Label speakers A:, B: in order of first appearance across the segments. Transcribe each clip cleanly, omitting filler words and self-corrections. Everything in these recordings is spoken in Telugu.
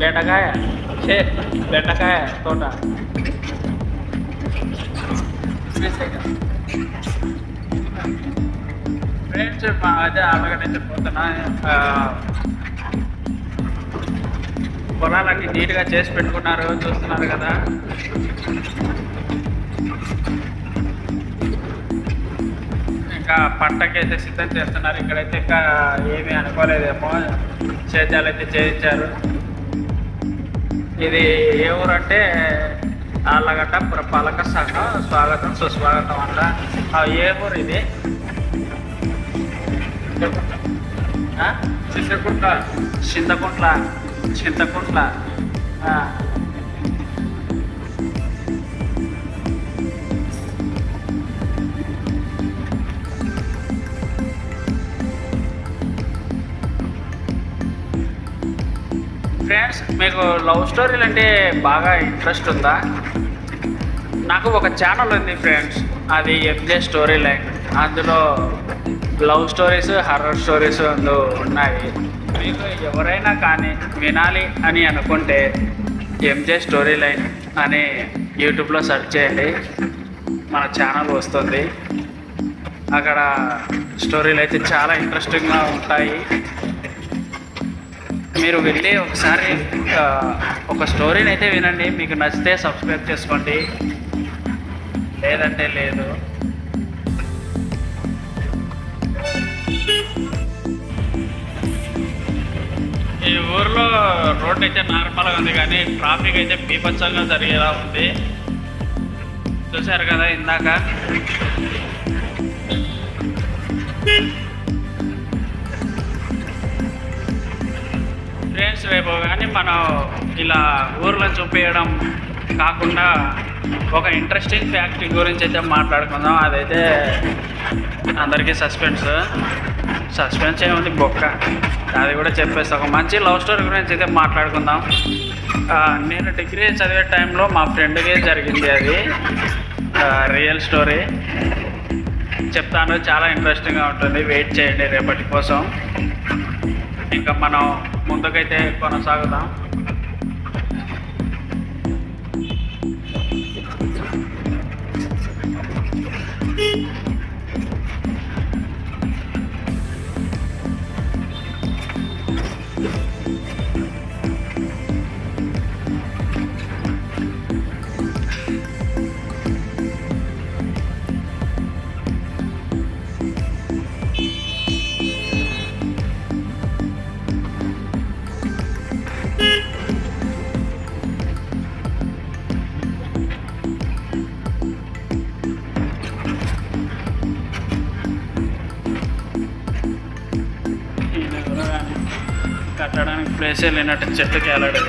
A: బెండకాయ చే బెండకాయ తోట ఫ్రెండ్స్ మా అదే అలాగనే పోతున్నా. పొలాలన్నీ నీట్గా చేసి పెట్టుకున్నారు, చూస్తున్నారు కదా. ఇంకా పంటకైతే సిద్ధం చేస్తున్నారు. ఇక్కడైతే ఇంకా ఏమీ అనుకోలేదేమో, సేద్యాలు అయితే చేయించారు. ఇది ఏ ఊరంటే ఆళ్ళగడ్డ పురపాలక సంఘం స్వాగతం సుస్వాగతం అంట. ఏ ఊరు ఇది? చింతకుంట్ల చింతకుంట్ల చింతకుంట్ల. ఫ్రెండ్స్, మీకు లవ్ స్టోరీలు అంటే బాగా ఇంట్రెస్ట్ ఉందా? నాకు ఒక ఛానల్ ఉంది ఫ్రెండ్స్, అది ఎంజే స్టోరీ లైన్. అందులో లవ్ స్టోరీస్, హర్రర్ స్టోరీస్ ఉన్నాయి. మీకు ఎవరైనా కానీ వినాలి అని అనుకుంటే ఎంజే స్టోరీ లైన్ అని యూట్యూబ్లో సెర్చ్ చేయండి, మన ఛానల్ వస్తుంది. అక్కడ స్టోరీలు అయితే చాలా ఇంట్రెస్టింగ్గా ఉంటాయి. మీరు వెళ్ళి ఒకసారి ఒక స్టోరీని అయితే వినండి. మీకు నచ్చితే సబ్స్క్రైబ్ చేసుకోండి, లేదంటే లేదు. ఈ ఊర్లో రోడ్ అయితే నార్మల్గా ఉంది, కానీ ట్రాఫిక్ అయితే బీభత్సంగా జరిగేలా ఉంది. చూశారు కదా ఇందాక. ఫ్రెండ్స్, రేపు కానీ మనం ఇలా ఊర్లో చూపించడం కాకుండా ఒక ఇంట్రెస్టింగ్ ఫ్యాక్ట్ గురించి అయితే మాట్లాడుకుందాం. అదైతే అందరికీ సస్పెన్స్ ఏముంది బొక్క, అది కూడా చెప్పేసి ఒక మంచి లవ్ స్టోరీ గురించి అయితే మాట్లాడుకుందాం. నేను డిగ్రీ చదివే టైంలో మా ఫ్రెండ్కి జరిగింది, అది రియల్ స్టోరీ చెప్తాను. చాలా ఇంట్రెస్టింగ్గా ఉంటుంది, వెయిట్ చేయండి రేపటి కోసం. ఇంకా మనం ముందుకైతే కొనసాగుదాం. కట్టడానికి ప్లేసే లేనట్టు చెట్టుకి వెళ్ళాడు.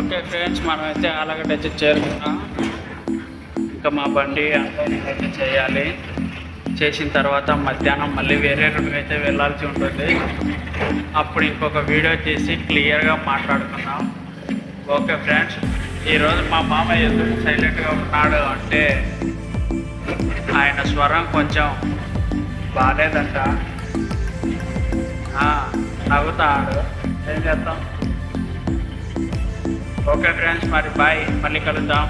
A: ఓకే ఫ్రెండ్స్, మనమైతే ఆలగడ్డ అయితే చేరుకున్నాం. ఇంకా మా బండి అన్లోడింగ్ అయితే చేయాలి. చేసిన తర్వాత మధ్యాహ్నం మళ్ళీ వేరే రూట్కి అయితే వెళ్ళాల్సి ఉంటుంది. అప్పుడు ఇంకొక వీడియో తీసి క్లియర్గా మాట్లాడుకుందాం. ఓకే ఫ్రెండ్స్, ఈరోజు మా మామయ్య ఎందుకు సైలెంట్గా ఉన్నాడు అంటే ఆయన స్వరం కొంచెం బాగాలేదంట. నవ్వుతాడు, ఏం చేద్దాం. ఓకే ఫ్రెండ్స్, మరి బాయ్, మళ్ళీ కలుద్దాం.